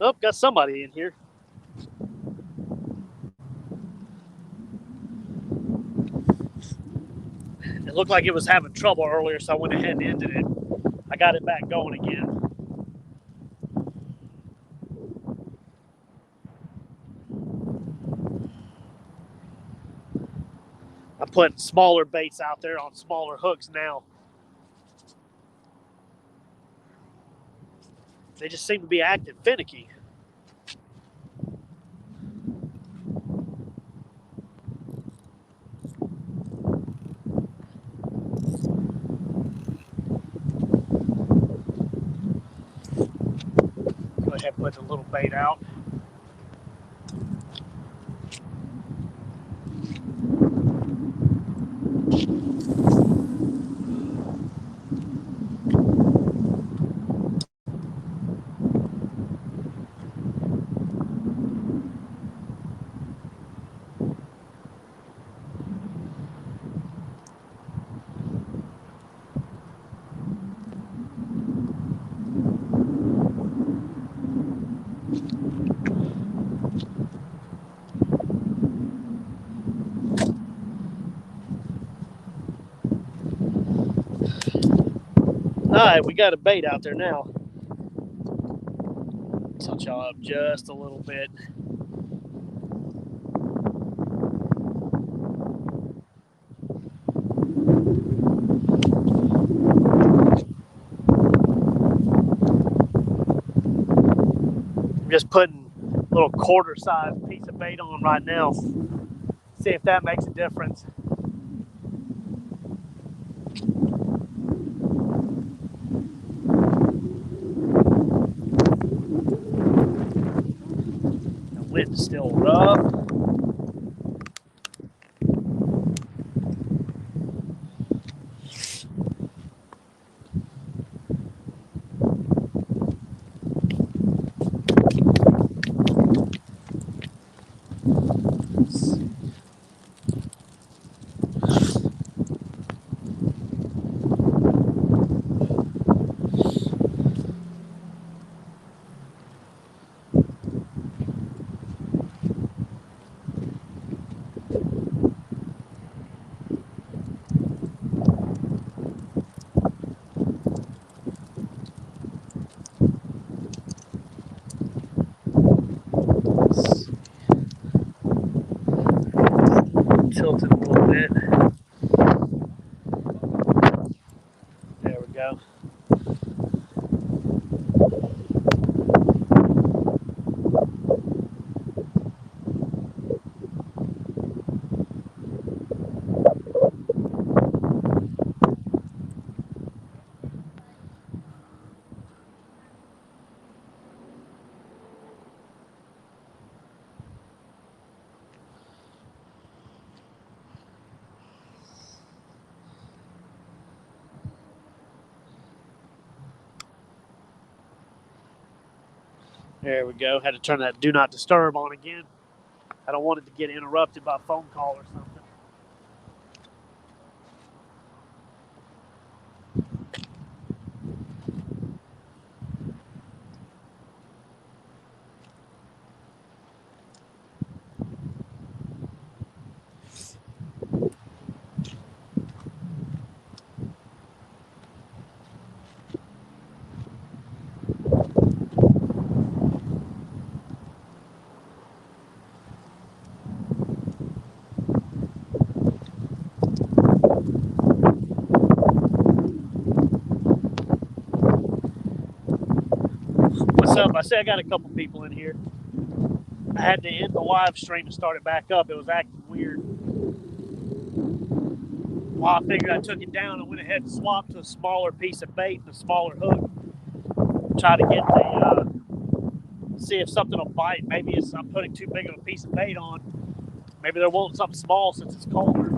Oh, got somebody in here. It looked like it was having trouble earlier, so I went ahead and ended it. I got it back going again. I'm putting smaller baits out there on smaller hooks now. They just seem to be acting finicky. Go ahead and put the little bait out. All right, we got a bait out there now. Tilt y'all up just a little bit. I'm just putting a little quarter-sized piece of bait on right now. See if that makes a difference. The wind's still rough. Tilt it a little bit. There we go. There we go. Had to turn that do not disturb on again. I don't want it to get interrupted by a phone call or something. What's up? I say I got a couple people in here. I had to end the live stream to start it back up. It was acting weird. Well, I figured I took it down and went ahead and swapped to a smaller piece of bait and a smaller hook. Try to get the see if something will bite. Maybe it's I'm putting too big of a piece of bait on. Maybe they're wanting something small since it's colder.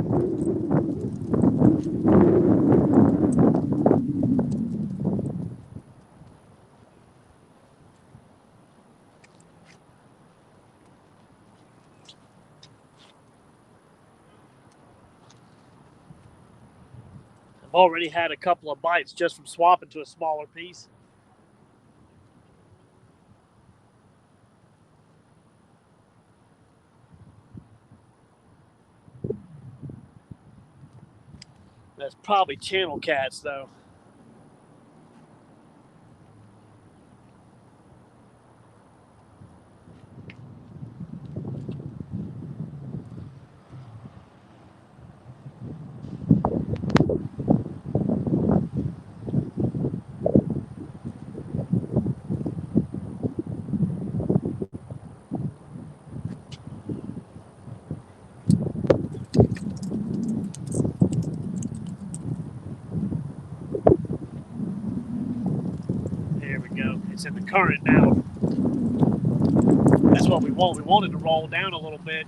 I've already had a couple of bites just from swapping to a smaller piece. That's probably channel cats, though. There we go. It's in the current now. That's what we want. We wanted to roll down a little bit.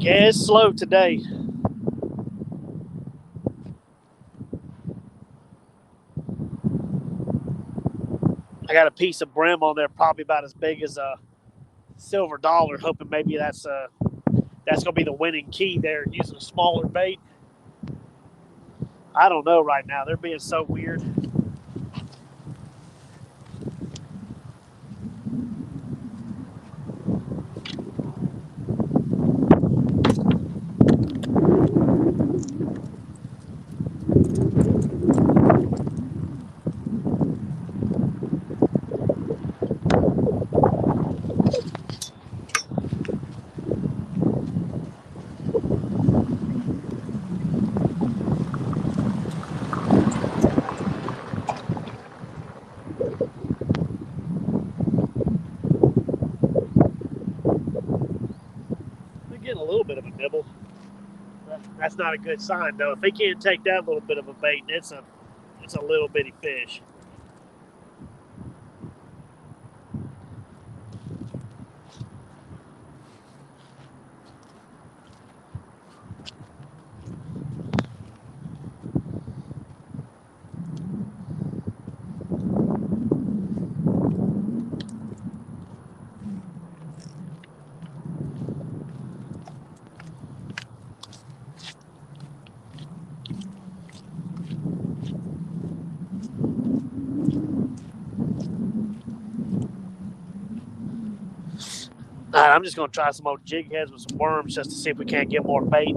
Yeah, it's slow today. I got a piece of brim on there, probably about as big as a silver dollar, hoping maybe that's gonna be the winning key there, using a smaller bait. I don't know right now. They're being so weird. They're getting a little bit of a nibble. That's not a good sign, though. If they can't take that little bit of a bait, it's a little bitty fish. All right, I'm just going to try some old jig heads with some worms just to see if we can't get more bait.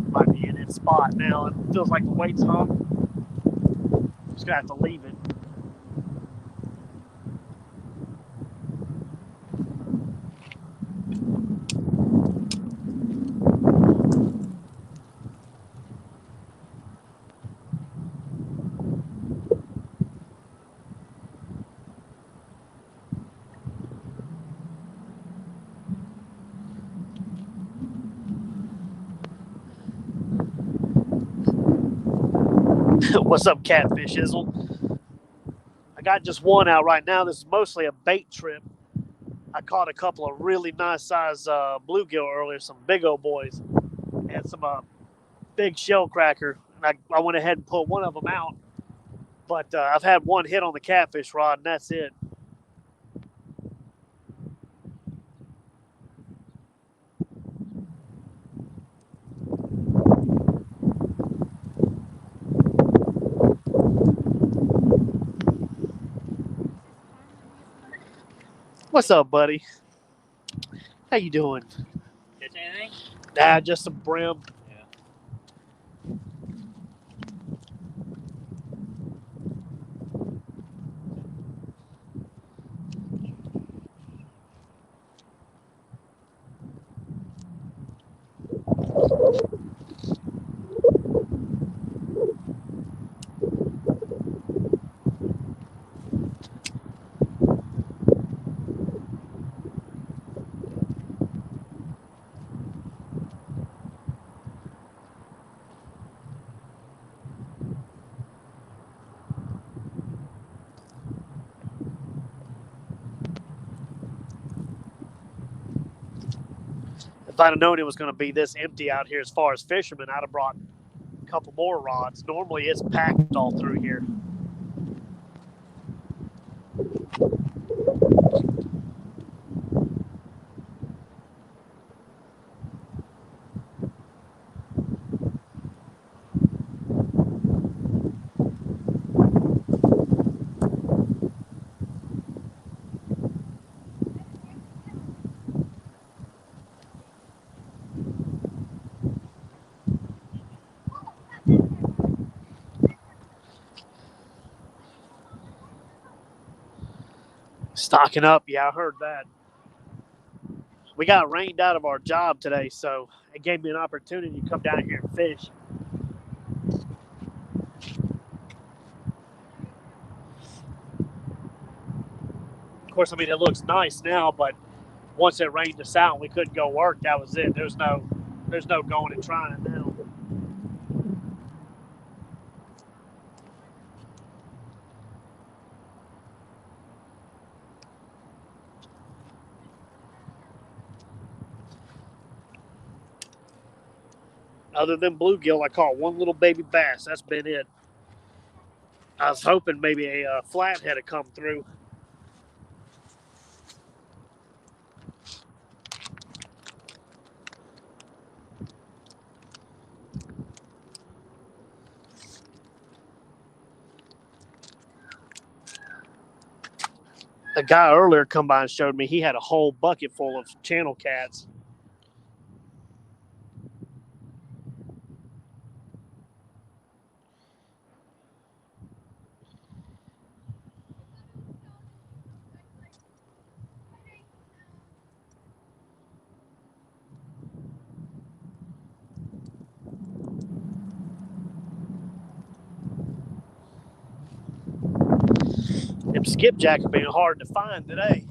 It might be in its spot now. It feels like the weight's hung. Just gonna have to leave it. What's up, Catfish Izzle? I got just one out right now. This is mostly a bait trip. I caught a couple of really nice size bluegill earlier, some big old boys, and some big shell cracker. And I went ahead and put one of them out, but I've had one hit on the catfish rod, and that's it. What's up, buddy? How you doing? Catch anything? Nah, just some brim. Yeah. If I'd have known it was going to be this empty out here as far as fishermen, I'd have brought a couple more rods. Normally, it's packed all through here. Stocking up, yeah, I heard that. We got rained out of our job today, so it gave me an opportunity to come down here and fish. Of course, I mean, it looks nice now, but once it rained us out and we couldn't go work, that was it. There's no going and trying now. Other than bluegill, I caught one little baby bass. That's been it. I was hoping maybe a flathead had come through. A guy earlier come by and showed me he had a whole bucket full of channel cats. Them skipjacks are being hard to find today.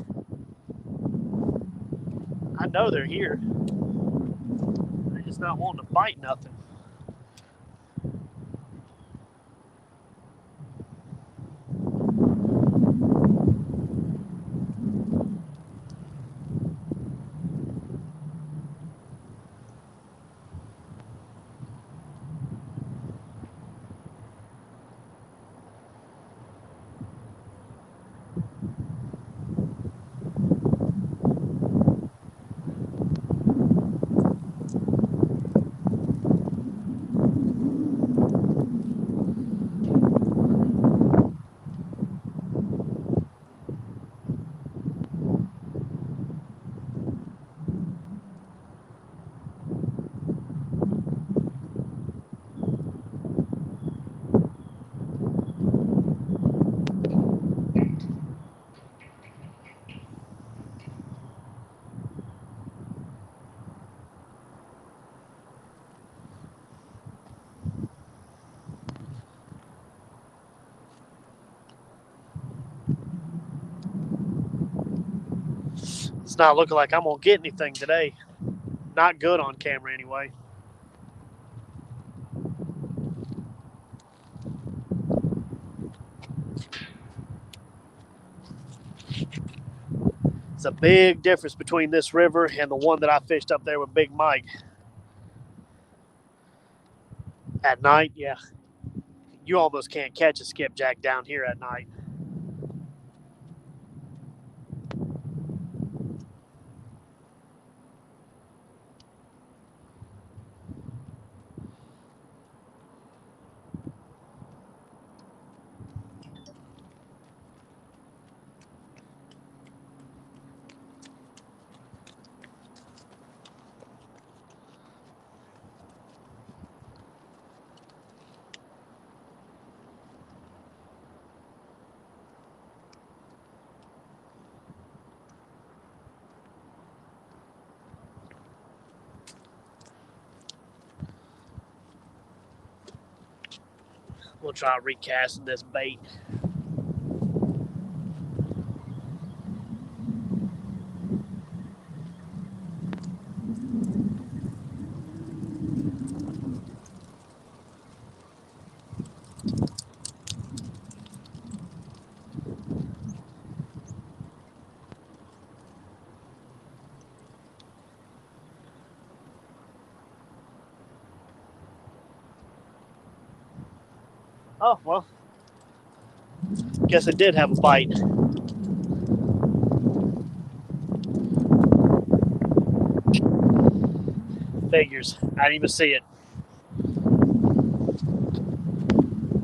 I know they're here. They're just not wanting to bite nothing. It's not looking like I'm going to get anything today. Not good on camera anyway. It's a big difference between this river and the one that I fished up there with Big Mike. At night, yeah, you almost can't catch a skipjack down here at night. We'll try recasting this bait. Oh, well, guess it did have a bite. Figures. I didn't even see it.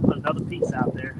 Another piece out there.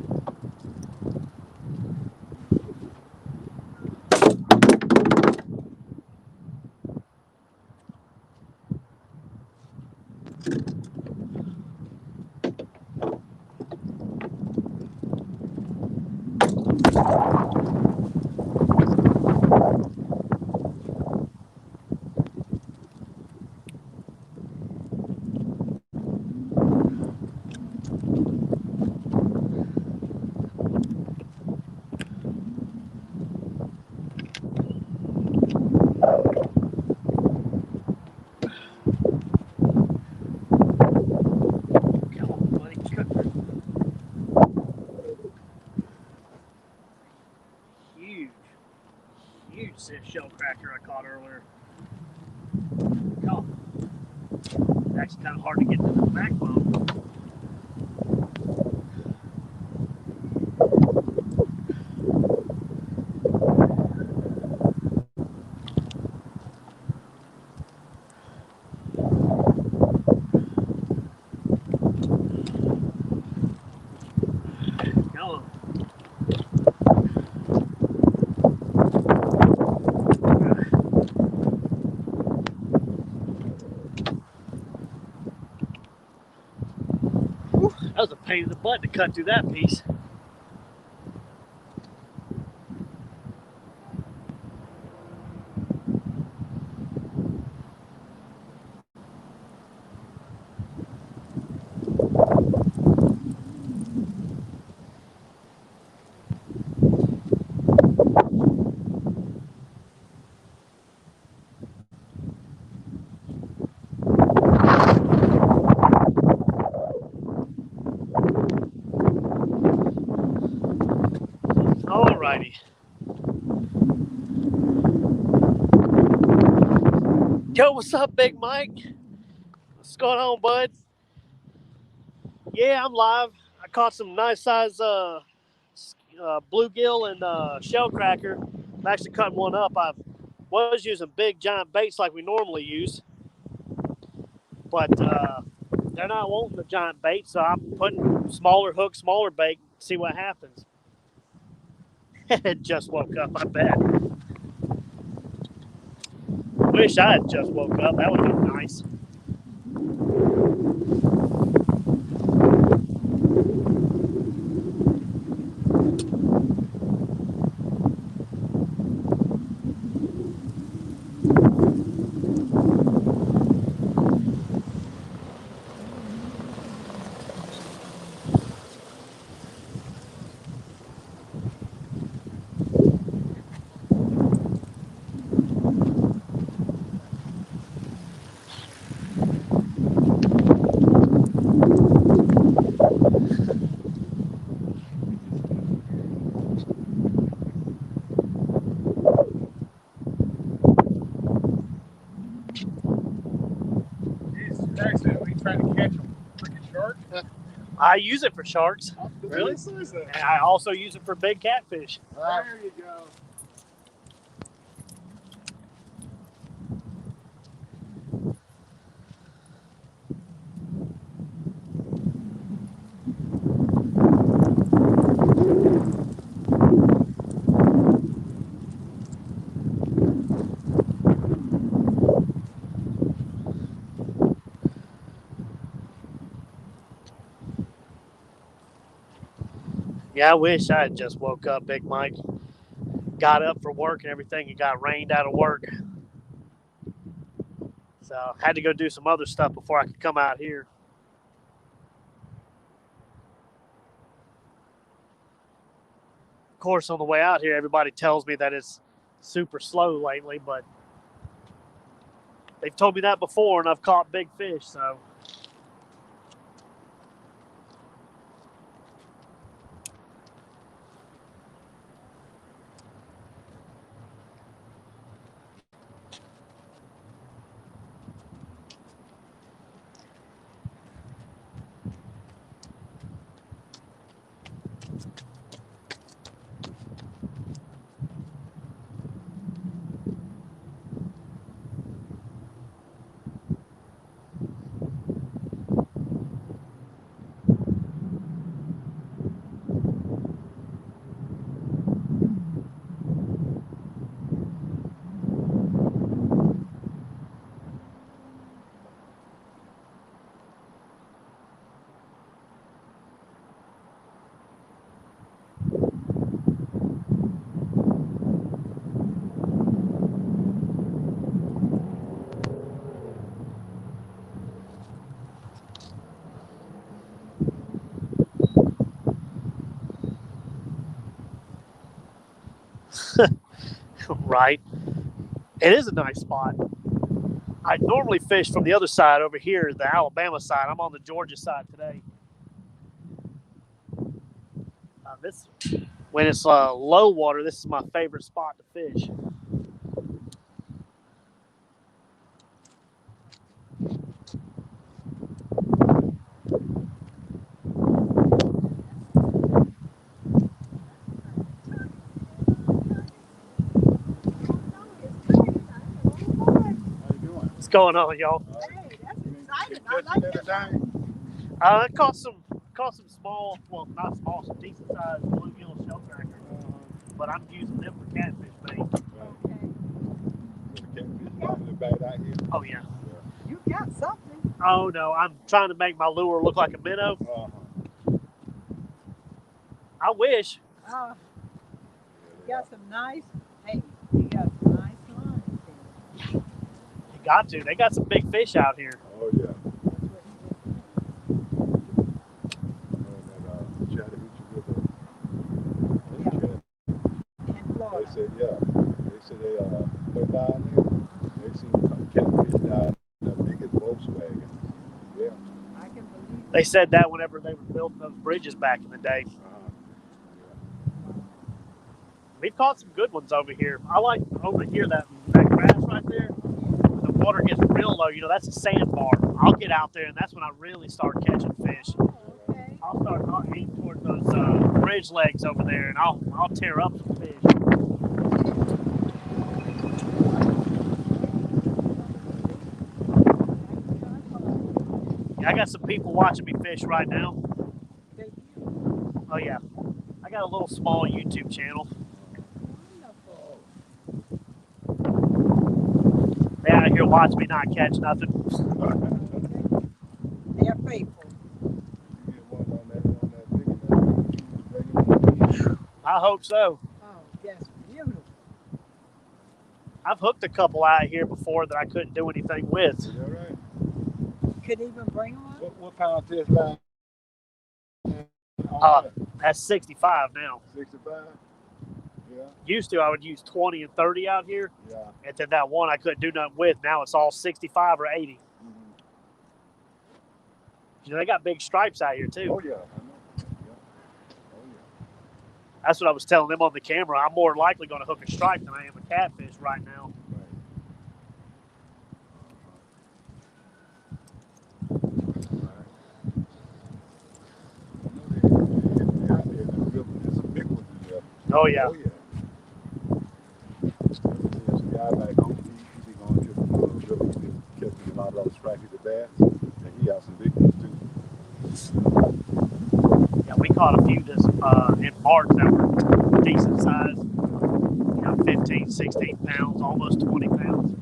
Huge shell cracker I caught earlier. Oh, it's actually kind of hard to get to the backbone. That was a pain in the butt to cut through that piece. Alrighty. Yo, what's up, Big Mike? What's going on, bud? Yeah, I'm live. I caught some nice size bluegill and shell cracker. I'm actually cutting one up. I was using big giant baits like we normally use, but they're not wanting the giant bait, so I'm putting smaller hook, smaller bait, see what happens. It just woke up, I bet. Wish I had just woke up. That would have been nice. trying to catch a freaking shark? I use it for sharks. Really? And I also use it for big catfish. There you go. Yeah, I wish I had just woke up, Big Mike. Got up for work and everything and got rained out of work. So had to go do some other stuff before I could come out here. Of course, on the way out here, everybody tells me that it's super slow lately, but they've told me that before, and I've caught big fish, so. Right. It is a nice spot. I normally fish from the other side over here, the Alabama side. I'm on the Georgia side today. When it's low water, this is my favorite spot to fish. What's going on, y'all? Hey, that's exciting. I like that. I caught some small, well, not small, some decent sized bluegill shell crackers. But I'm using them for catfish bait. Oh yeah. You got something. Oh no, I'm trying to make my lure look like a minnow. I wish. You got some nice. Hey, you got some nice lines there. You got to. They got some big fish out here. Oh yeah. They said, They said they down there. They seen catfish down the biggest Volkswagen. Yeah. I can believe it. They said that whenever they were building those bridges back in the day. We've caught some good ones over here. I like over here that grass right there. When the water gets real low, that's a sandbar. I'll get out there, and that's when I really start catching fish. Okay. I'll aim towards those bridge legs over there, and I'll tear up some fish. Yeah, I got some people watching me fish right now. Oh yeah, I got a little small YouTube channel. They out here watch me not catch nothing. They're faithful. I hope so. Oh, that's beautiful. I've hooked a couple out here before that I couldn't do anything with. Is that right? You couldn't even bring them up? What pound is line? That's 65 now. 65? Yeah. Used to, I would use 20 and 30 out here. Yeah. And then that one I couldn't do nothing with. Now it's all 65 or 80. They got big stripes out here too. Oh yeah, I know. Yeah. Oh yeah. That's what I was telling them on the camera. I'm more likely going to hook a stripe than I am a catfish right now. Right. Oh yeah. Oh yeah. There's some guy back home. He be going to the river. He been catching a lot of those stripey bass, and he got some big ones too. Yeah, we caught a few this in March that were decent size. 15, 16 pounds, almost 20 pounds.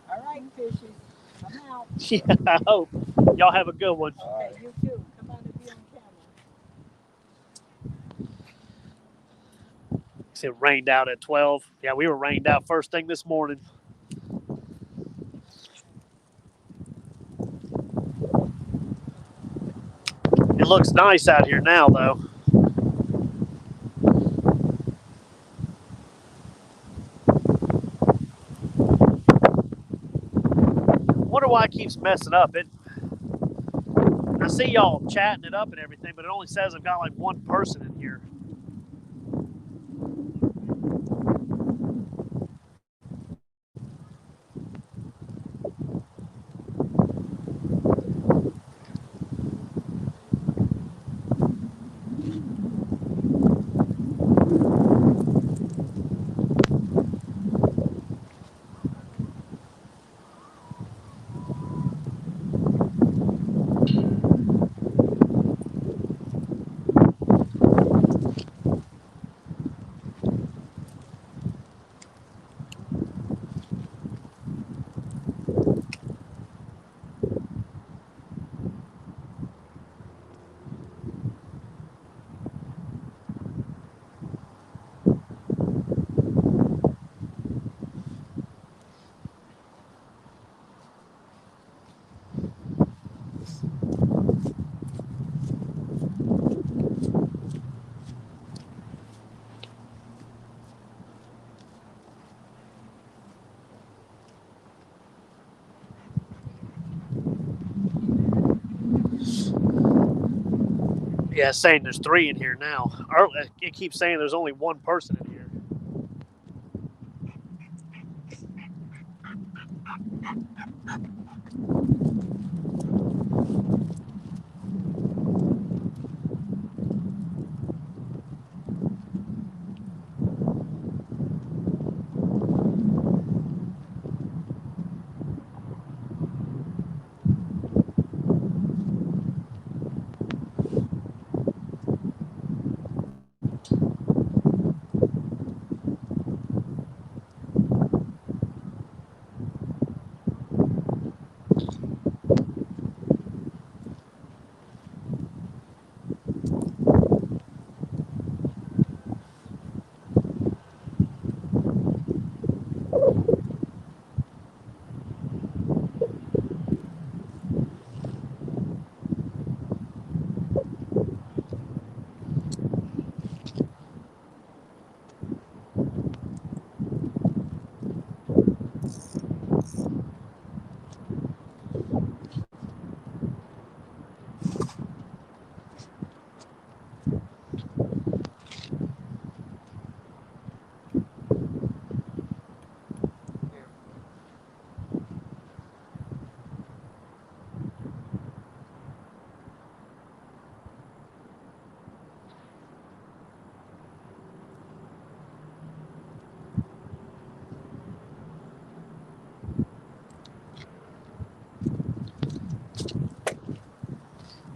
All right, fishes. Come out. Yeah, I hope. Y'all have a good one. Okay, you too. Come on and be on camera. It rained out at 12. Yeah, we were rained out first thing this morning. It looks nice out here now, though. I wonder why it keeps messing up. I see y'all chatting it up and everything, but it only says I've got like one person in here. Yeah, it's saying there's 3 in here now. It keeps saying there's only one person in here.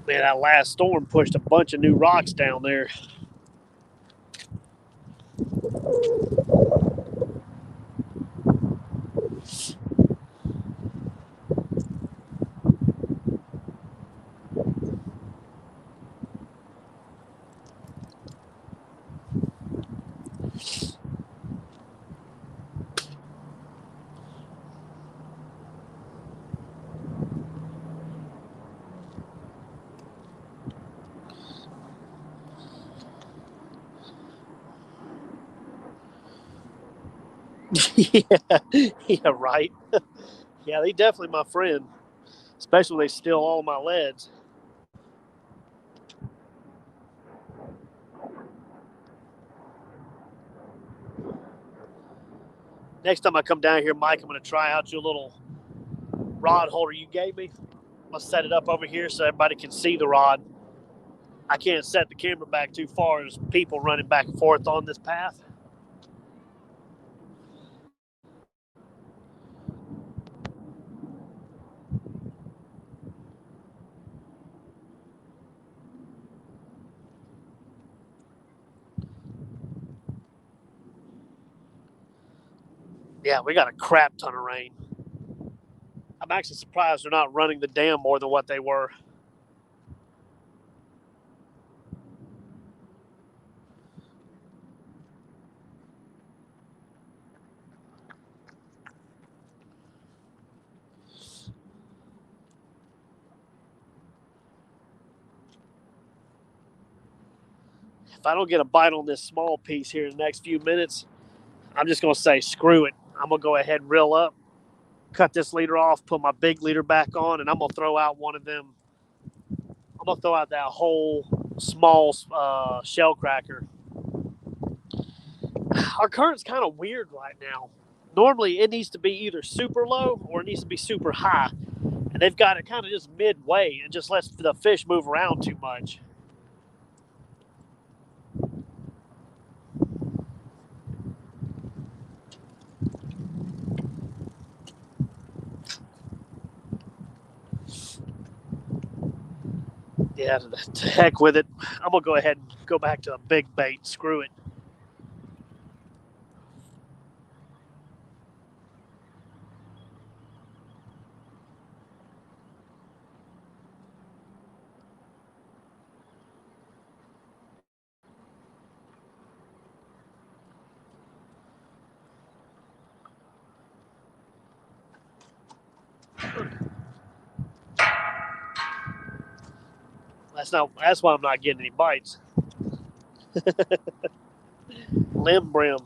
Man, that last storm pushed a bunch of new rocks down there. Yeah, yeah, right. Yeah, they definitely my friend, especially when they steal all my leads. Next time I come down here, Mike, I'm going to try out your little rod holder you gave me. I'm going to set it up over here so everybody can see the rod. I can't set the camera back too far. There's people running back and forth on this path. Yeah, we got a crap ton of rain. I'm actually surprised they're not running the dam more than what they were. If I don't get a bite on this small piece here in the next few minutes, I'm just going to say, screw it. I'm going to go ahead and reel up, cut this leader off, put my big leader back on, and I'm going to throw out one of them. I'm going to throw out that whole small shell cracker. Our current's kind of weird right now. Normally, it needs to be either super low or it needs to be super high. And they've got it kind of just midway and just lets the fish move around too much. Yeah, to heck with it. I'm going to go ahead and go back to a big bait. Screw it. That's why I'm not getting any bites. Limb brim.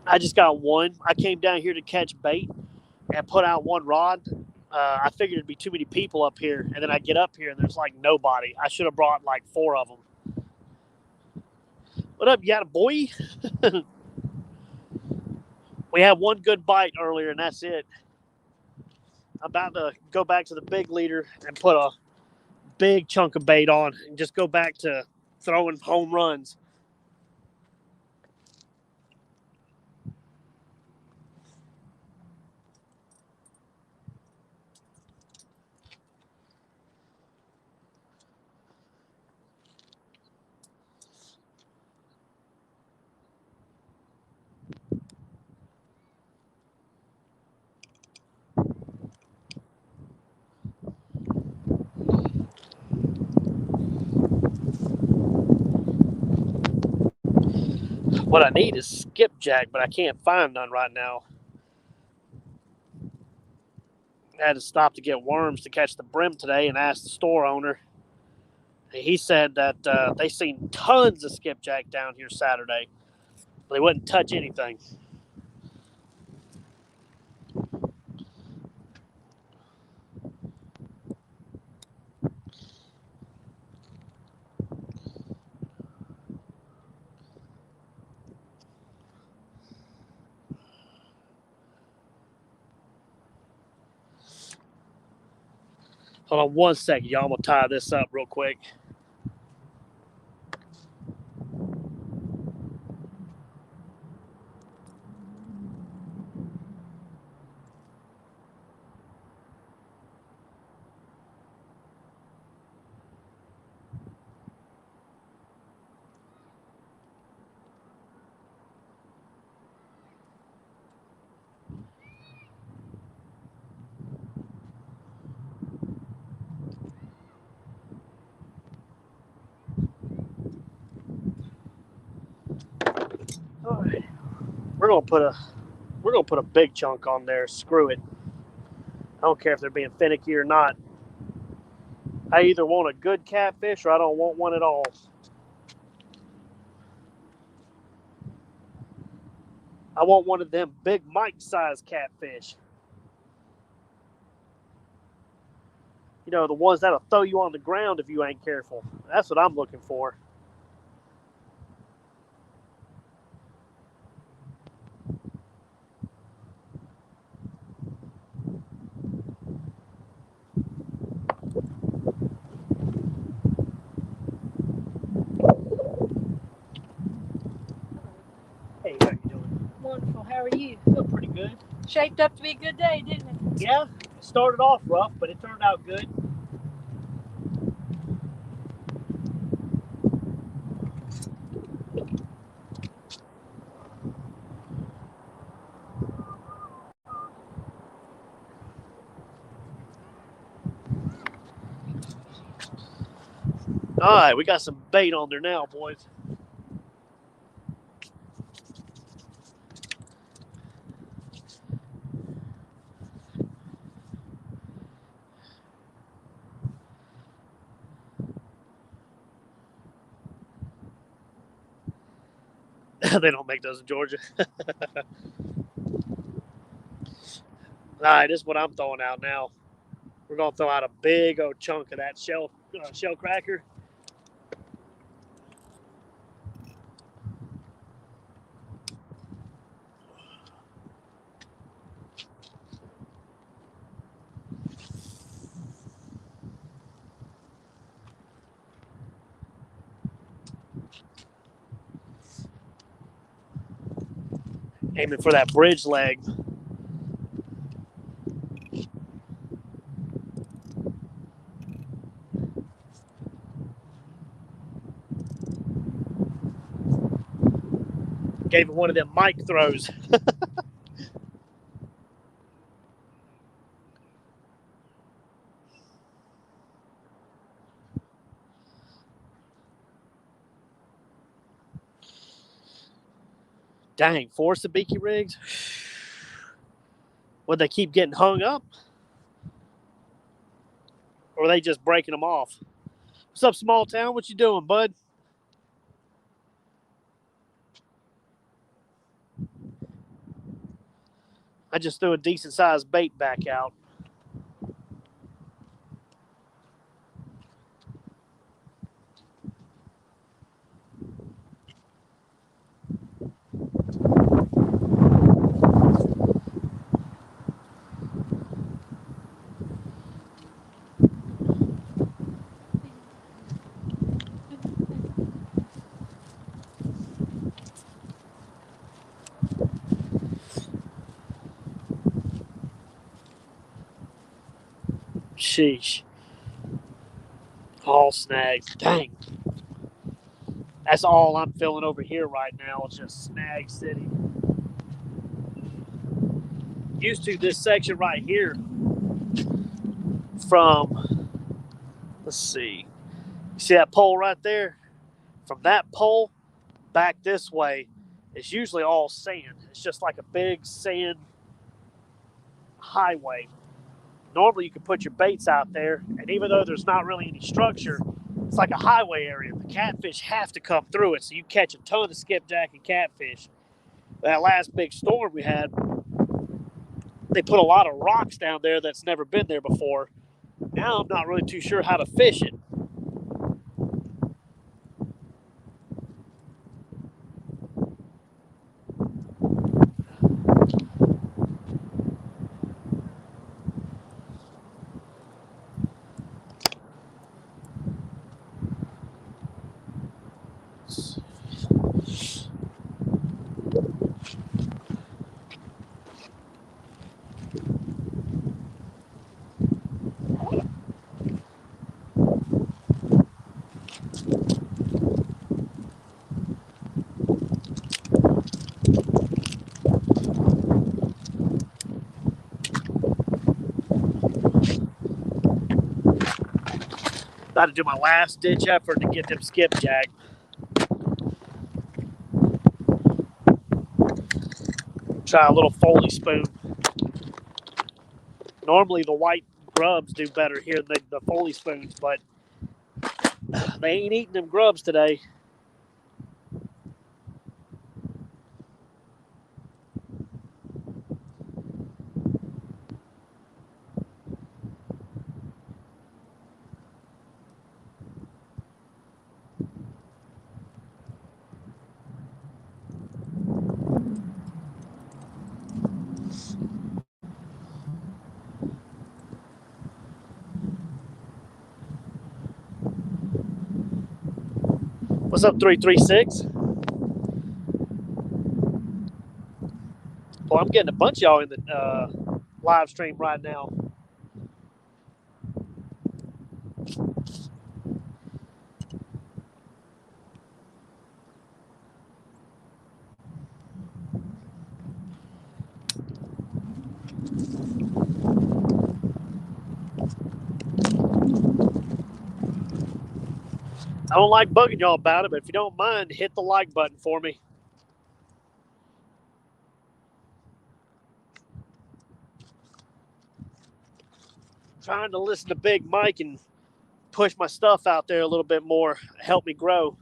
I just got one. I came down here to catch bait and put out one rod. I figured it'd be too many people up here, and then I get up here and there's like nobody. I should have brought like 4 of them. What up, you got a boy? We had one good bite earlier, and that's it. I'm about to go back to the big leader and put a big chunk of bait on and just go back to throwing home runs. What I need is skipjack, but I can't find none right now. I had to stop to get worms to catch the brim today and asked the store owner. He said that they seen tons of skipjack down here Saturday, but they wouldn't touch anything. Hold on one second, y'all. I'm gonna tie this up real quick. All right, we're gonna put a big chunk on there. Screw it. I don't care if they're being finicky or not. I either want a good catfish or I don't want one at all. I want one of them big Mike size catfish. You know, the ones that'll throw you on the ground if you ain't careful. That's what I'm looking for. Hey, how you doing? Wonderful. How are you? Feel pretty good. Shaped up to be a good day, didn't it? Yeah, it started off rough, but it turned out good. All right, we got some bait on there now, boys. They don't make those in Georgia. All right, this is what I'm throwing out now. We're gonna throw out a big old chunk of that shell cracker. Aiming for that bridge leg. Gave him one of them mic throws. Dang, 4 sabiki rigs. Would they keep getting hung up? Or are they just breaking them off? What's up, small town? What you doing, bud? I just threw a decent sized bait back out. Sheesh. All snags. Dang. That's all I'm feeling over here right now is just snag city. Used to this section right here from, let's see. You see that pole right there? From that pole back this way, it's usually all sand. It's just like a big sand highway. Normally you can put your baits out there, and even though there's not really any structure, it's like a highway area. The catfish have to come through it, so you catch a ton of skipjack and catfish. That last big storm we had, they put a lot of rocks down there that's never been there before. Now I'm not really too sure how to fish it. About to do my last ditch effort to get them skipjack. Try a little Foley spoon. Normally the white grubs do better here than the Foley spoons, but they ain't eating them grubs today. What's up, 336? Well, I'm getting a bunch of y'all in the live stream right now. I don't like bugging y'all about it, but if you don't mind, hit the like button for me. Trying to listen to Big Mike and push my stuff out there a little bit more, help me grow.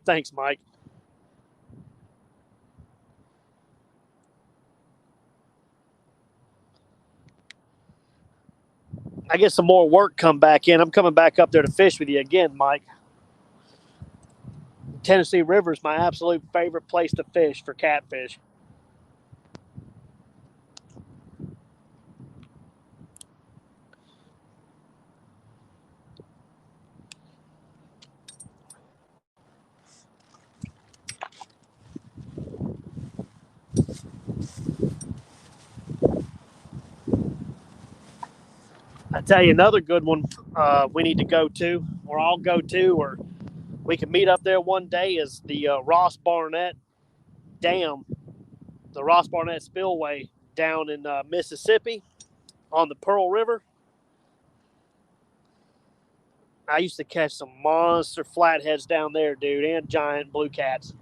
Thanks, Mike. I get some more work come back in. I'm coming back up there to fish with you again, Mike. Tennessee River is my absolute favorite place to fish for catfish. I tell you another good one we need to go to, or I'll go to, or we can meet up there one day is the Ross Barnett Dam, the Ross Barnett Spillway down in Mississippi on the Pearl River. I used to catch some monster flatheads down there, dude, and giant blue cats.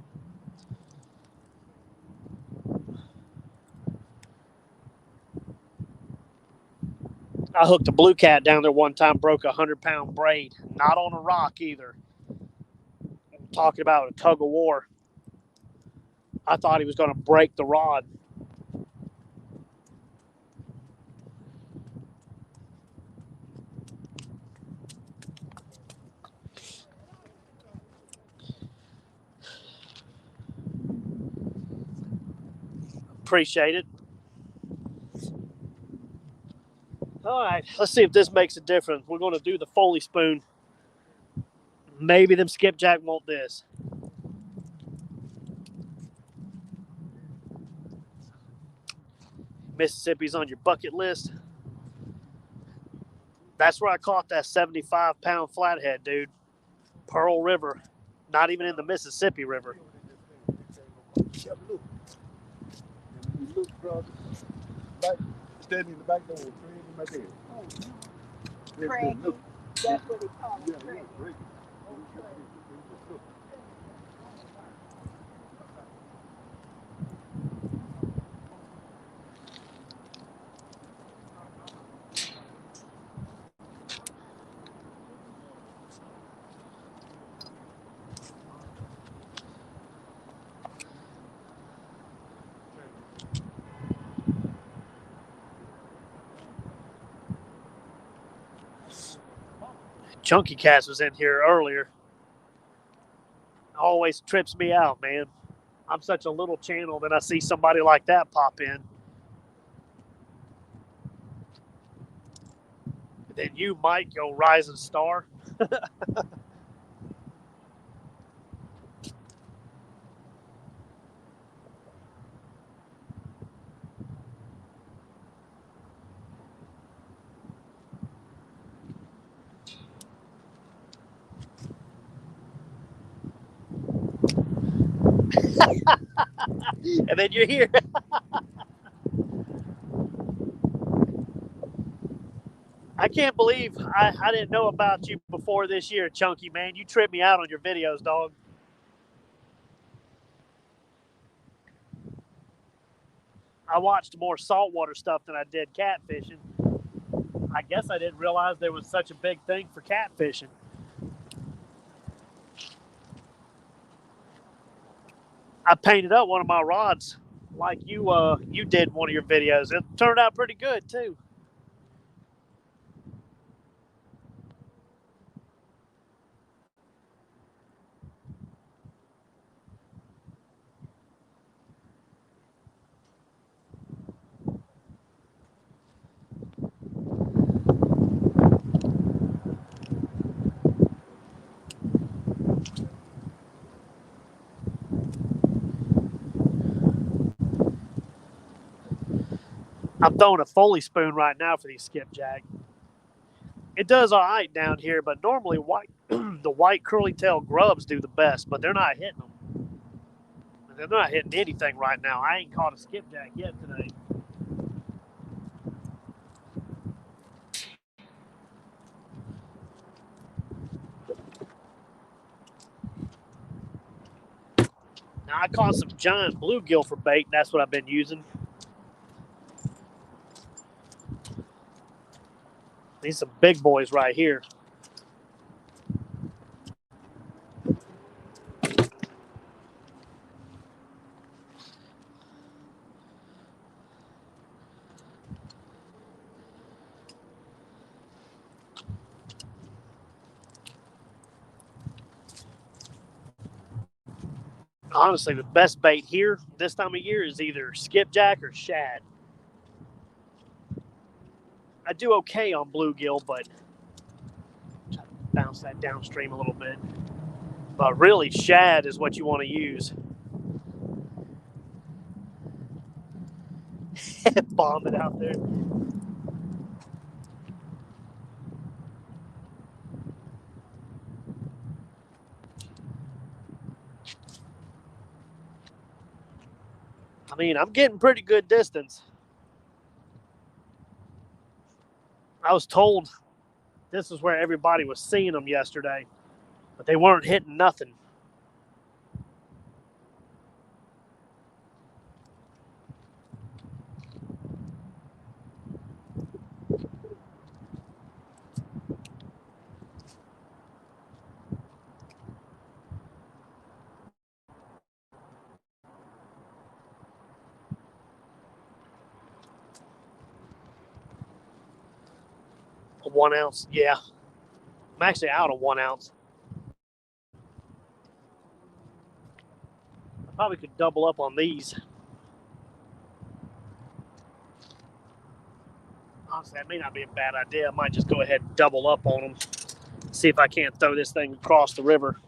I hooked a blue cat down there one time, broke a 100-pound braid, not on a rock either. I'm talking about a tug of war. I thought he was going to break the rod. Appreciate it. All right, let's see if this makes a difference. We're going to do the Foley spoon. Maybe them skipjack won't this. Mississippi's on your bucket list. That's where I caught that 75-pound flathead, dude. Pearl River. Not even in the Mississippi River. Standing in the back door, Tryin in my head. Craig, that's what he called it, Craig. Chunky Cats was in here earlier. Always trips me out, man. I'm such a little channel that I see somebody like that pop in. Then you might go rising star. And then you're here. I can't believe I didn't know about you before this year, Chunky, man. You tripped me out on your videos, dog. I watched more saltwater stuff than I did catfishing. I guess I didn't realize there was such a big thing for catfishing. I painted up one of my rods like you did in one of your videos. It turned out pretty good too. I'm throwing a Foley spoon right now for these skipjack. It does all right down here, but normally the white curly tail grubs do the best, but they're not hitting them. They're not hitting anything right now. I ain't caught a skipjack yet today. Now I caught some giant bluegill for bait, and that's what I've been using. These some big boys right here. Honestly, the best bait here this time of year is either skipjack or shad. I do okay on bluegill, but try to bounce that downstream a little bit. But really, shad is what you want to use. Bomb it out there. I mean, I'm getting pretty good distance. I was told this is where everybody was seeing them yesterday, but they weren't hitting nothing. A 1 ounce, yeah. I'm actually out of 1 ounce. I probably could double up on these. Honestly, that may not be a bad idea. I might just go ahead and double up on them. See if I can't throw this thing across the river.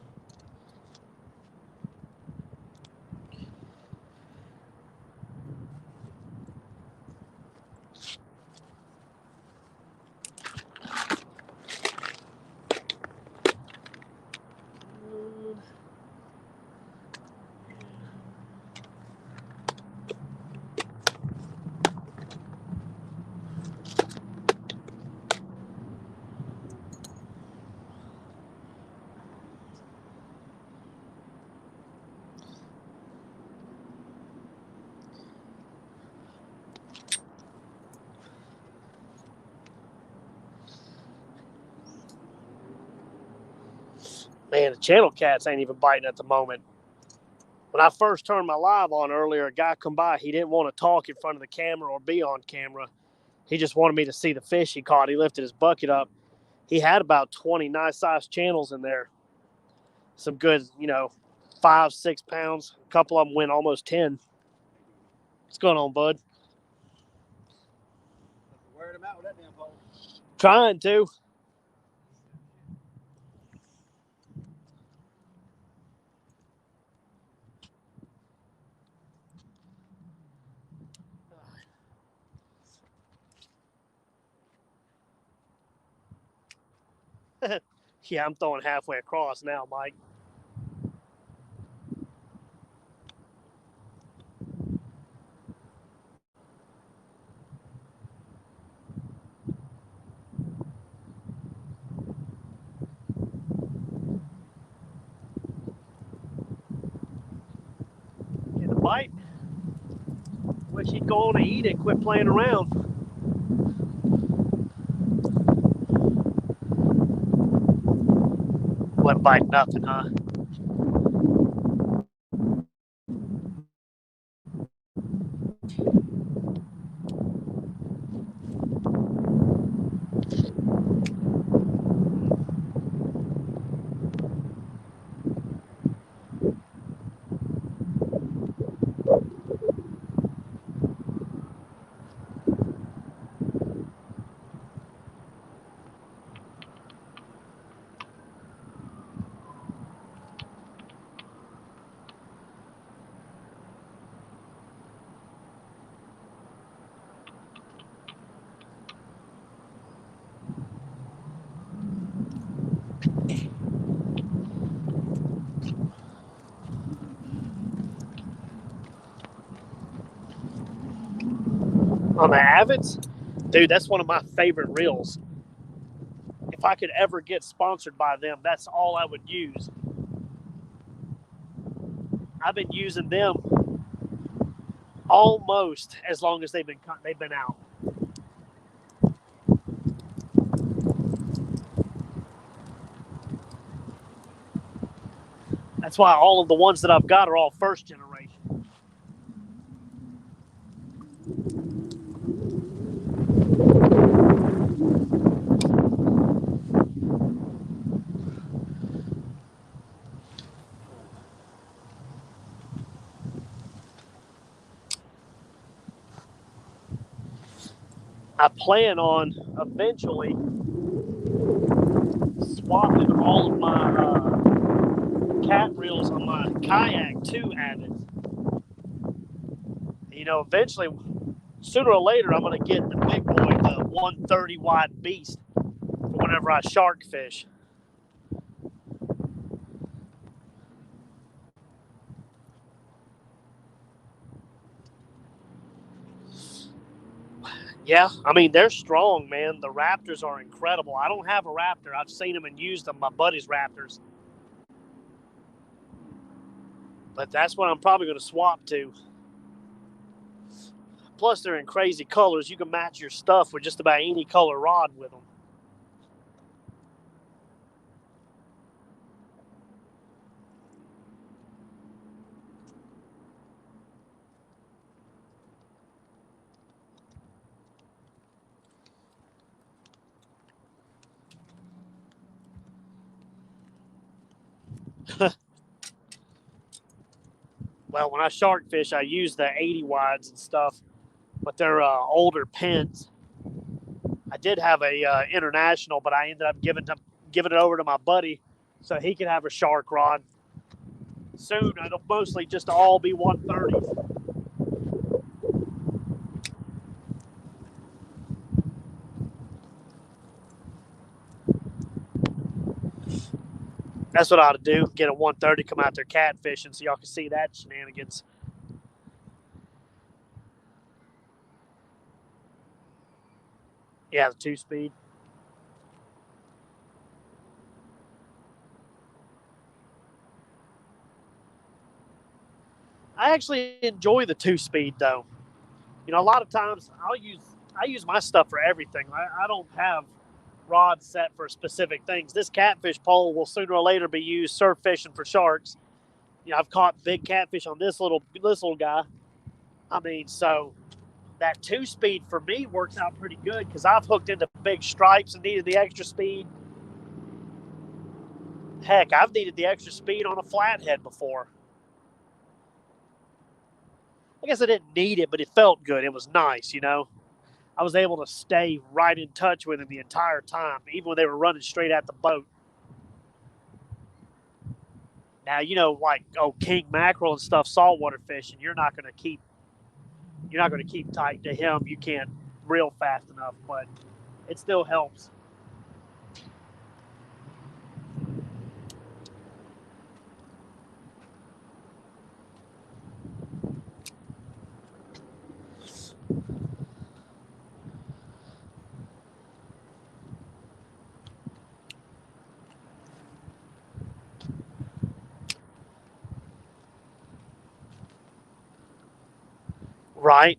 Man, the channel cats ain't even biting at the moment. When I first turned my live on earlier, a guy come by. He didn't want to talk in front of the camera or be on camera. He just wanted me to see the fish he caught. He lifted his bucket up. He had about 20 nice-sized channels in there. Some good, 5, 6 pounds. A couple of them went almost 10. What's going on, bud? Wearing them out with that damn pole. Trying to. Yeah, I'm throwing halfway across now, Mike. Get a bite. Wish he'd go on and eat it, quit playing around. Wouldn't bite nothing, huh? On the Avids, dude, that's one of my favorite reels. If I could ever get sponsored by them, that's all I would use. I've been using them almost as long as they've been out. That's why all of the ones that I've got are all first generation. I plan on eventually swapping all of my cat reels on my kayak to Avids. You know, eventually, sooner or later, I'm going to get the big boy, the 130 wide beast, for whenever I shark fish. Yeah, I mean, they're strong, man. The Raptors are incredible. I don't have a Raptor. I've seen them and used them, my buddy's Raptors. But that's what I'm probably going to swap to. Plus, they're in crazy colors. You can match your stuff with just about any color rod with them. Well, when I shark fish, I use the 80 wides and stuff, but they're older pins. I did have a international, but I ended up giving it over to my buddy so he could have a shark rod. Soon, it'll mostly just all be 130s. That's what I ought to do. Get a 130, come out there catfishing so y'all can see that shenanigans. Yeah, the 2-speed. I actually enjoy the 2-speed though. You know, a lot of times I use my stuff for everything. I don't have rods set for specific things. This catfish pole will sooner or later be used surf fishing for sharks. You know, I've caught big catfish on this little guy. I mean, so that 2-speed for me works out pretty good because I've hooked into big stripes and needed the extra speed. Heck, I've needed the extra speed on a flathead before. I guess I didn't need it, but it felt good. It was nice, you know. I was able to stay right in touch with him the entire time, even when they were running straight at the boat. Now, you know, like king mackerel and stuff, saltwater fishing, you're not going to keep tight to him. You can't reel fast enough, but it still helps. Right.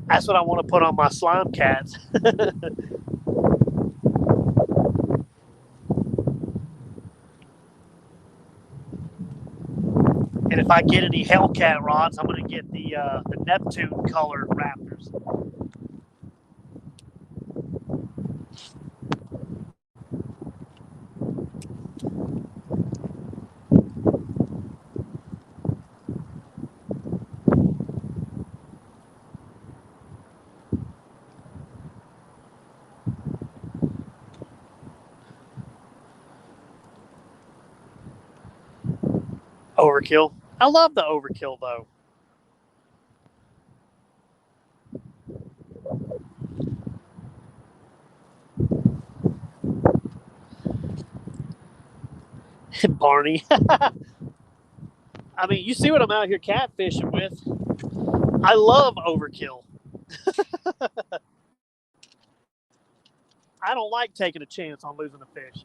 That's what I want to put on my slime cats. And if I get any Hellcat rods, I'm going to get the Neptune colored Raptors. Overkill. I love the overkill though. Barney. I mean, you see what I'm out here catfishing with. I love overkill. I don't like taking a chance on losing a fish.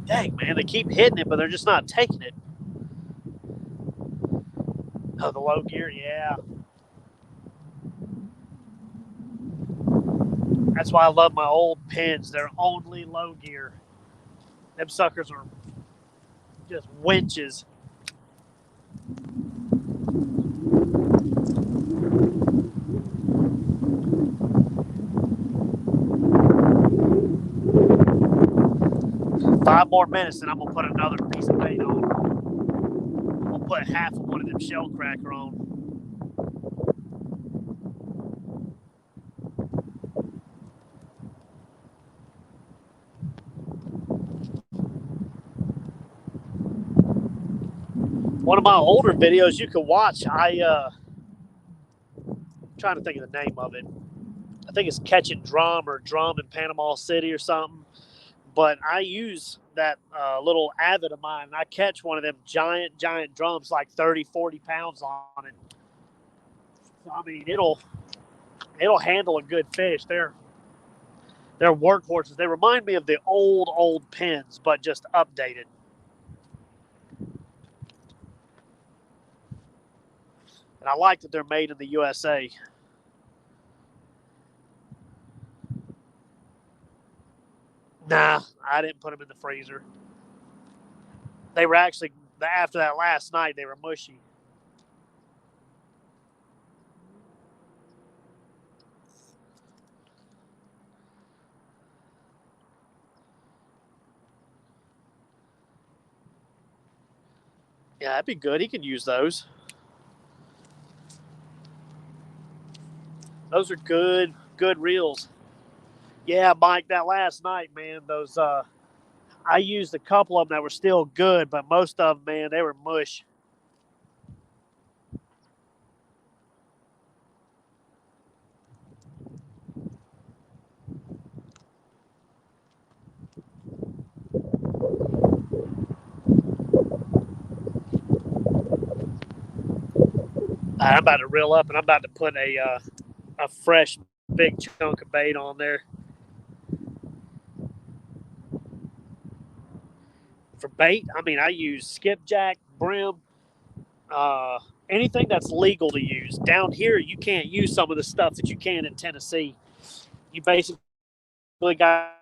Dang, man, they keep hitting it, but they're just not taking it. Oh, the low gear, yeah. That's why I love my old pins. They're only low gear. Them suckers are just winches. Five more minutes, and I'm gonna put another piece of bait on. I'm gonna put half of one of them shell cracker on. One of my older videos you can watch. I'm trying to think of the name of it. I think it's Catching Drum or Drum in Panama City or something. But I use that little Avid of mine, and I catch one of them giant drums, like 30, 40 pounds on it. So, I mean, it'll handle a good fish. They're workhorses. They remind me of the old pins, but just updated. And I like that they're made in the USA. Nah, I didn't put them in the freezer. They were actually, after that last night, they were mushy. Yeah, that'd be good. He could use those. Those are good reels. Yeah, Mike, that last night, man, those I used a couple of them that were still good, but most of them, man, they were mush. I'm about to reel up, and I'm about to put a fresh big chunk of bait on there. For bait, I mean, I use skipjack, brim, anything that's legal to use. Down here, you can't use some of the stuff that you can in Tennessee. You basically got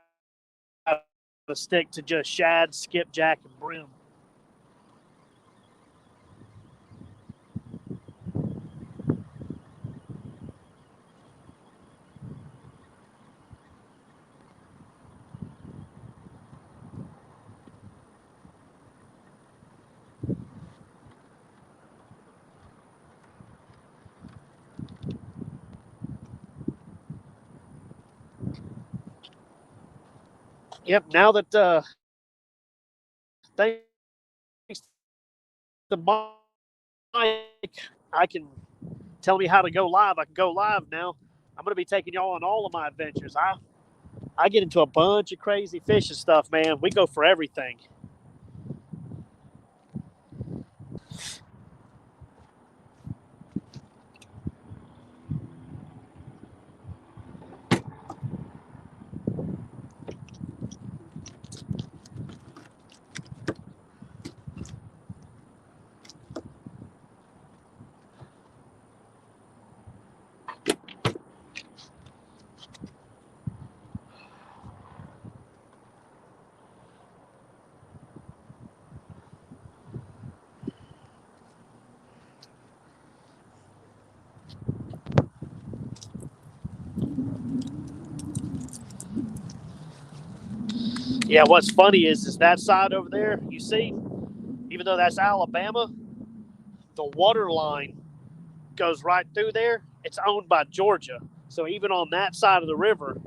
to stick to just shad, skipjack, and brim. Yep. Now that thanks to Mike, I can tell me how to go live. I can go live now. I'm going to be taking y'all on all of my adventures. I get into a bunch of crazy fishing stuff, man. We go for everything. Yeah, what's funny is that side over there, you see, even though that's Alabama, the water line goes right through there, it's owned by Georgia. So even on that side of the river,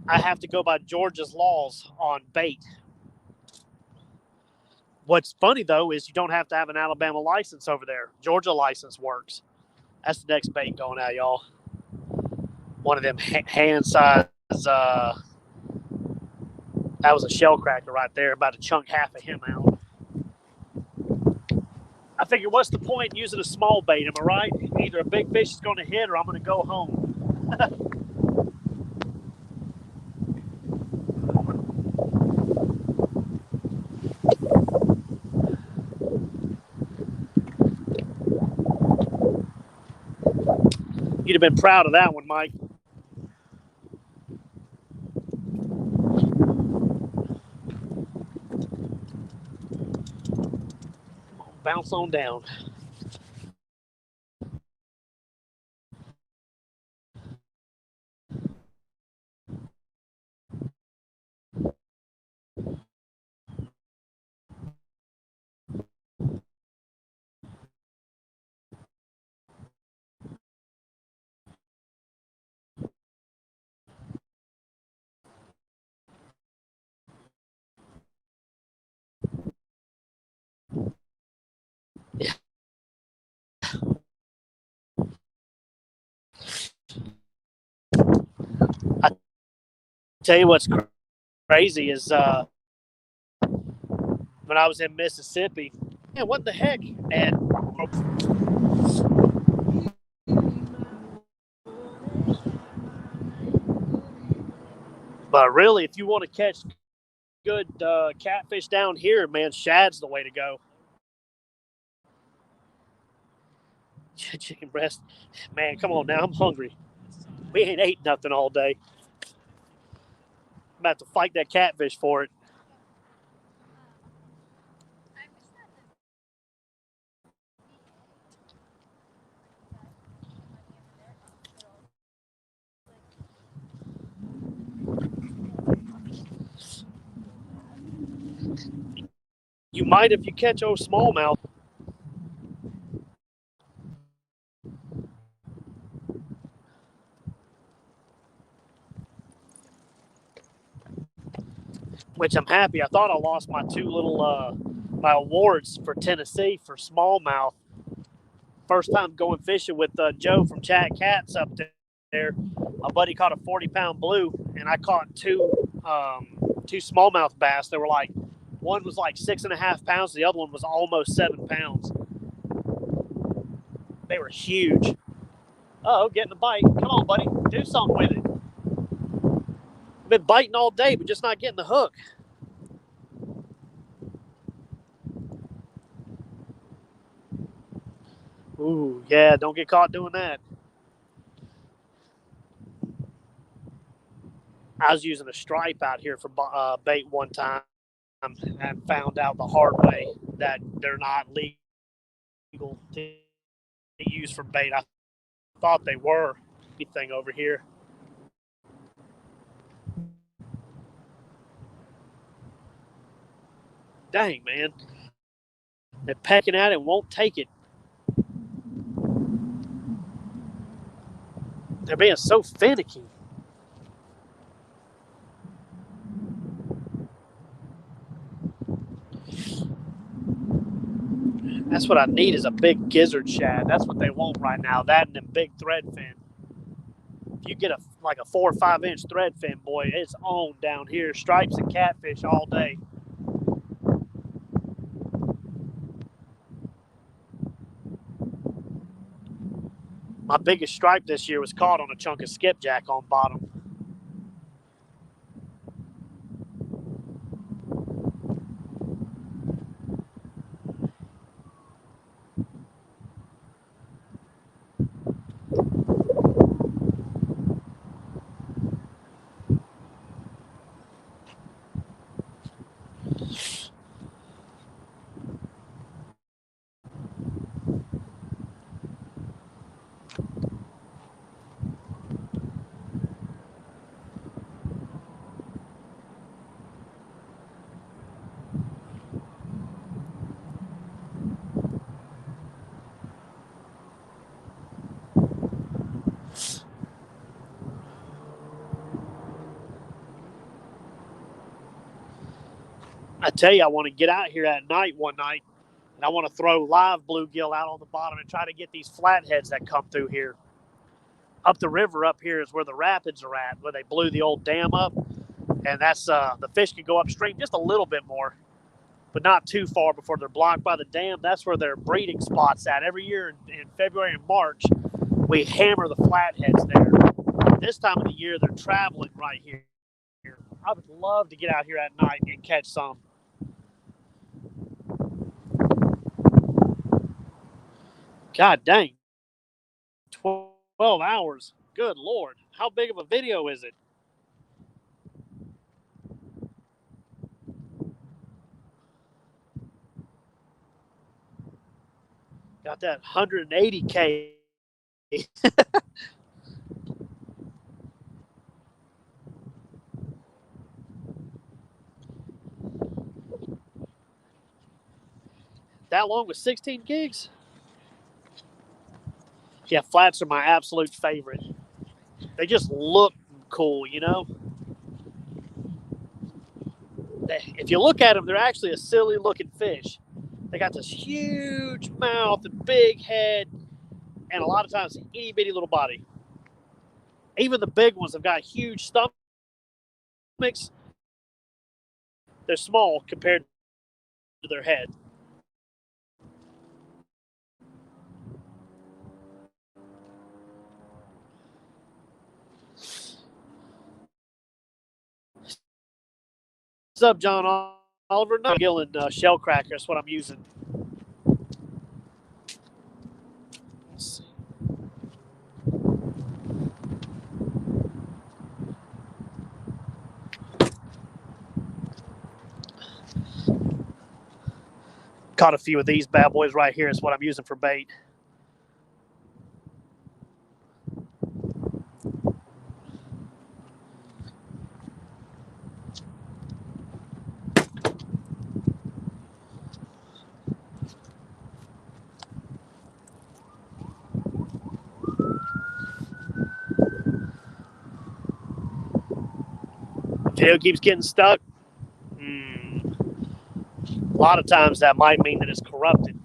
I have to go by Georgia's laws on bait. What's funny though is you don't have to have an Alabama license over there. Georgia license works. That's the next bait going out, y'all. One of them hand size. That was a shell cracker right there. About to chunk half of him out. I figure, what's the point in using a small bait? Am I right? Either a big fish is going to hit, or I'm going to go home. You'd have been proud of that one, Mike. Bounce on down. Yeah. I tell you what's crazy is when I was in Mississippi, man, what the heck? And but really, if you want to catch good catfish down here, man, shad's the way to go. Chicken breast, man, come on now, I'm hungry. We ain't ate nothing all day. I'm about to fight that catfish for it. You might if you catch old smallmouth. Which I'm happy. I thought I lost my two little my awards for Tennessee for smallmouth. First time going fishing with Joe from Chat Cats up there. My buddy caught a 40-pound blue, and I caught two smallmouth bass. They were like, one was like 6.5 pounds, the other one was almost 7 pounds. They were huge. Oh, getting a bite. Come on, buddy. Do something with it. I've been biting all day, but just not getting the hook. Ooh, yeah, don't get caught doing that. I was using a stripe out here for bait one time and found out the hard way that they're not legal to use for bait. I thought they were. Thing over here. Dang, man. They're pecking at it and won't take it. They're being so finicky. That's what I need is a big gizzard shad. That's what they want right now. That and them big threadfin. If you get like a 4 or 5 inch threadfin, boy, it's on down here. Stripes and catfish all day. My biggest stripe this year was caught on a chunk of skipjack on bottom. I tell you, I want to get out here at night one night, and I want to throw live bluegill out on the bottom and try to get these flatheads that come through here. Up the river up here is where the rapids are at, where they blew the old dam up, and that's the fish can go upstream just a little bit more, but not too far before they're blocked by the dam. That's where their breeding spot's at. Every year in February and March, we hammer the flatheads there. This time of the year, they're traveling right here. I would love to get out here at night and catch some. God dang. 12 hours. Good Lord. How big of a video is it? Got that 180K. That long with 16 gigs? Yeah, flats are my absolute favorite. They just look cool, you know? If you look at them, they're actually a silly looking fish. They got this huge mouth and big head, and a lot of times an itty bitty little body. Even the big ones have got huge stomachs. They're small compared to their head. What's up, John Oliver? No, gill and shell cracker. That's what I'm using. Let's see. Caught a few of these bad boys right here. Is what I'm using for bait. Video keeps getting stuck. A lot of times that might mean that it's corrupted.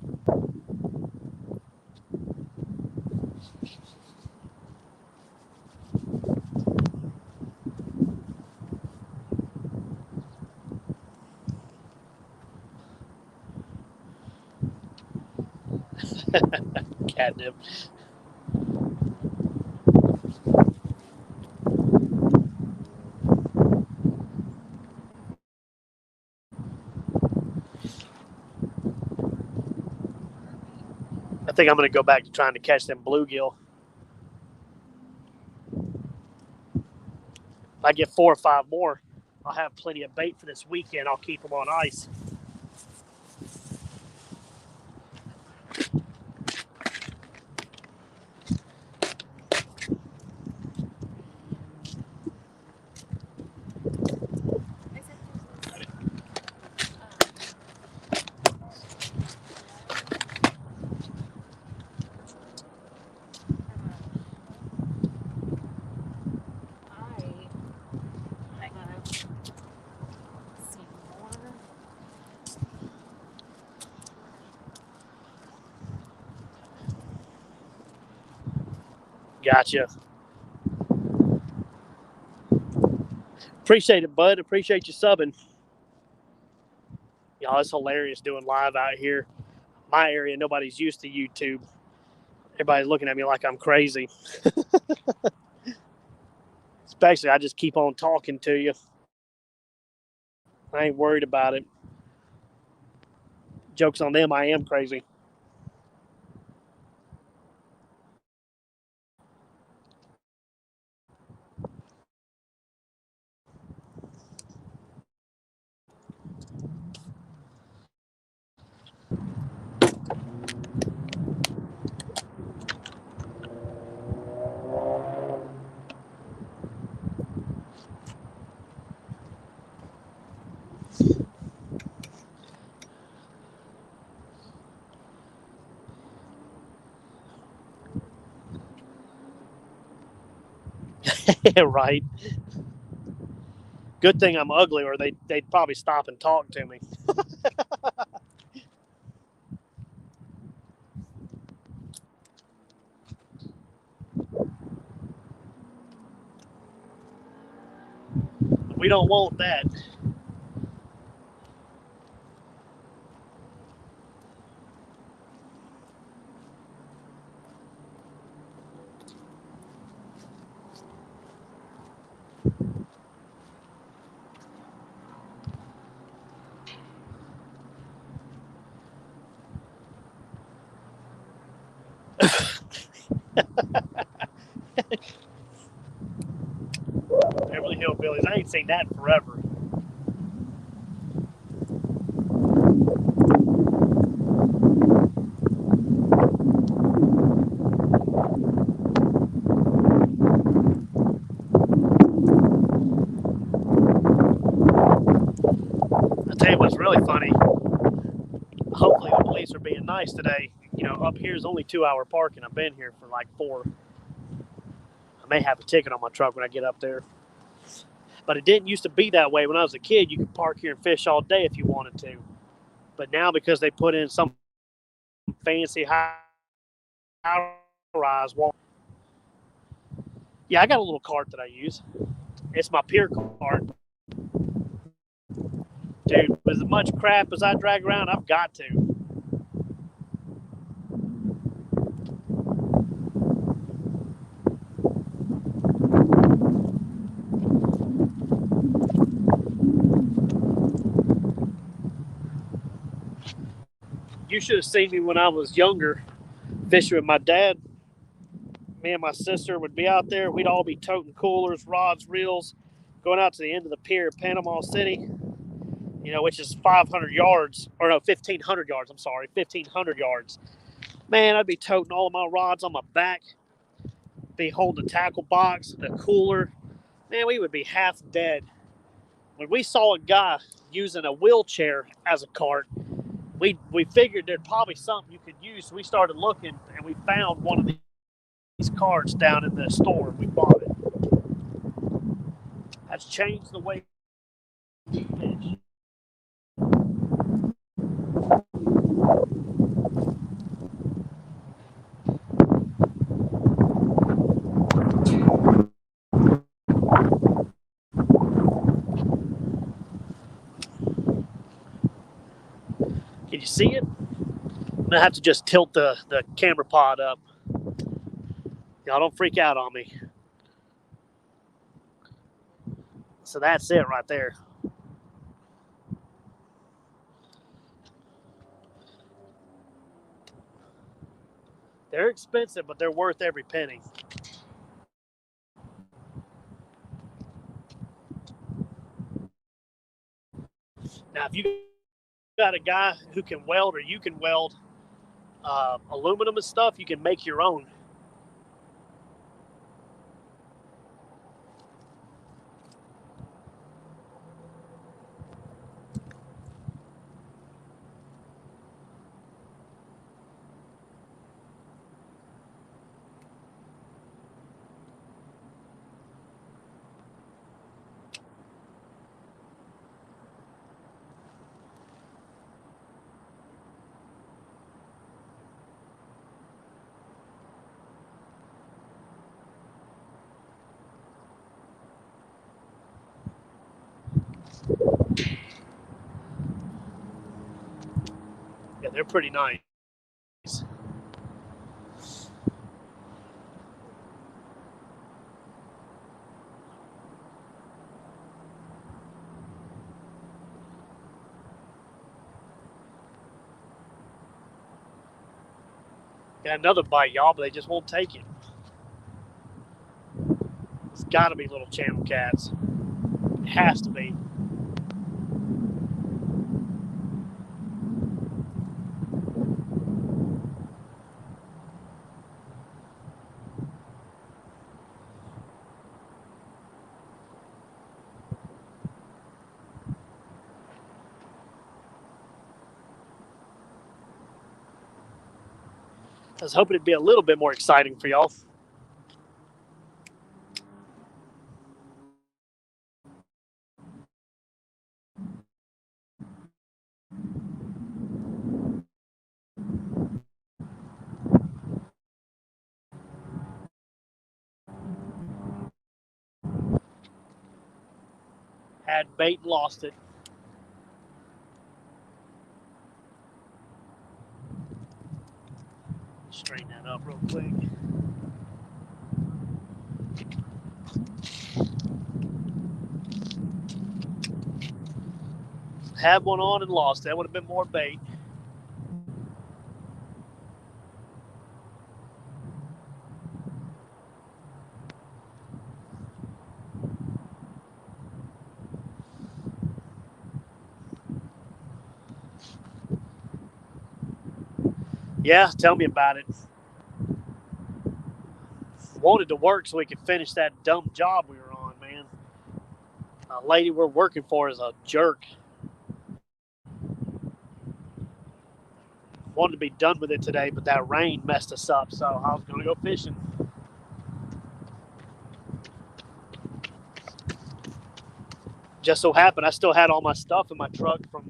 Catnip. I think I'm going to go back to trying to catch them bluegill. If I get 4 or 5 more, I'll have plenty of bait for this weekend. I'll keep them on ice. Gotcha. Appreciate it, bud. Appreciate you subbing. Y'all, it's hilarious doing live out here. My area, nobody's used to YouTube. Everybody's looking at me like I'm crazy. Especially, I just keep on talking to you. I ain't worried about it. Joke's on them, I am crazy. Right. Good thing I'm ugly, or they'd probably stop and talk to me. We don't want that. Beverly Hillbillies. I ain't seen that in forever. I'll tell you what's really funny. Hopefully the police are being nice today. You know, up here is only 2-hour parking. I've been here for like 4. I may have a ticket on my truck when I get up there. But it didn't used to be that way when I was a kid. You could park here and fish all day if you wanted to. But now because they put in some fancy high-rise wall. Yeah, I got a little cart that I use. It's my pier cart. Dude, with as much crap as I drag around, I've got to. You should have seen me when I was younger fishing with my dad. Me and my sister would be out there. We'd all be toting coolers, rods, reels, going out to the end of the pier at Panama City, you know, which is 500 yards, or no, 1,500 yards. I'm sorry, 1,500 yards. Man, I'd be toting all of my rods on my back, be holding the tackle box, the cooler. Man, we would be half dead. When we saw a guy using a wheelchair as a cart, we figured there'd probably something you could use. So we started looking, and we found one of these carts down in the store. We bought it. That's changed the way we fish. Can you see it? I'm gonna have to just tilt the camera pod up. Y'all don't freak out on me. So that's it right there. They're expensive, but they're worth every penny. Now, if you got a guy who can weld, or you can weld aluminum and stuff, you can make your own. Yeah, they're pretty nice. Got another bite, y'all, but they just won't take it. It's got to be little channel cats. It has to be. I was hoping it'd be a little bit more exciting for y'all. Had bait and lost it. Straighten that up real quick. Had one on and lost it. That would have been more bait. Yeah, tell me about it. Wanted to work so we could finish that dumb job we were on, man. A lady we're working for is a jerk. Wanted to be done with it today, but that rain messed us up, so I was going to go fishing. Just so happened I still had all my stuff in my truck from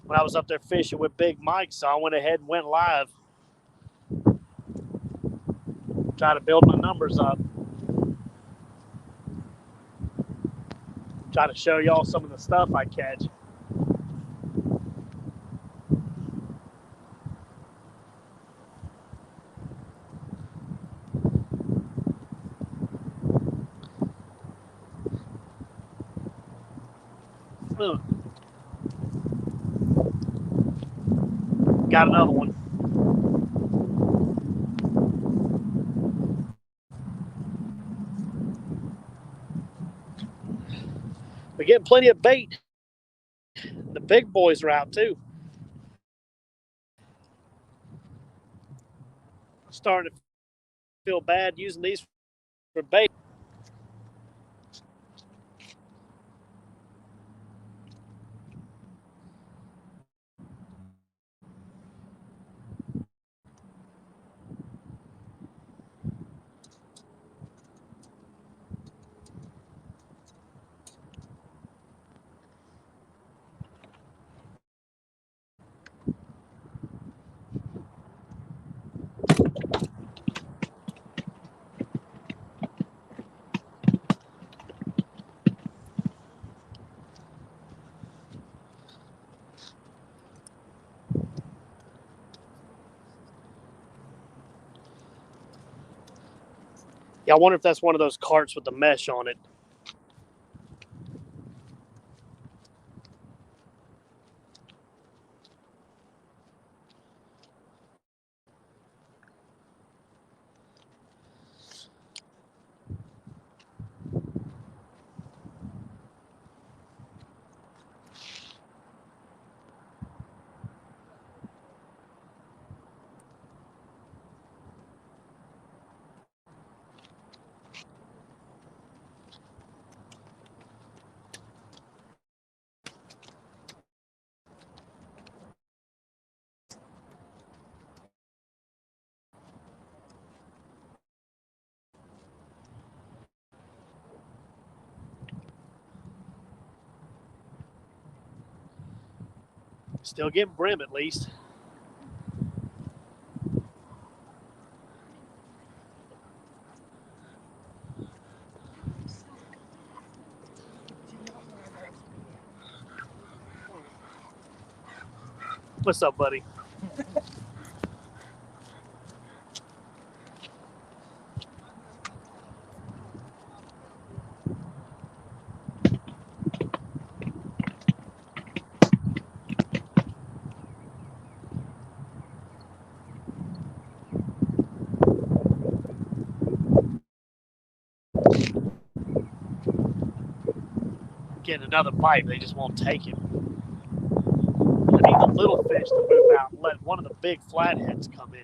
when I was up there fishing with Big Mike, so I went ahead and went live. Try to build my numbers up. Try to show y'all some of the stuff I catch. Got another one. We're getting plenty of bait. The big boys are out too. I'm starting to feel bad using these for bait. Yeah, I wonder if that's one of those carts with the mesh on it. Still getting brim at least. What's up, buddy? Getting another bite, they just won't take it. I need the little fish to move out and let one of the big flatheads come in.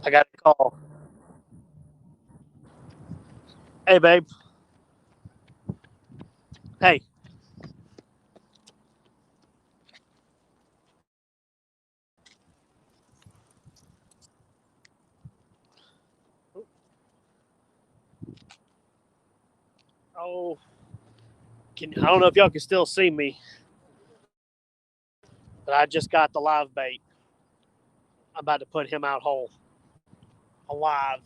I got a call. Hey, babe. Hey. Oh, I don't know if y'all can still see me, but I just got the live bait. I'm about to put him out whole. Alive.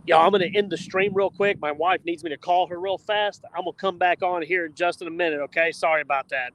Y'all, I'm going to end the stream real quick. My wife needs me to call her real fast. I'm going to come back on here in just in a minute, okay? Sorry about that.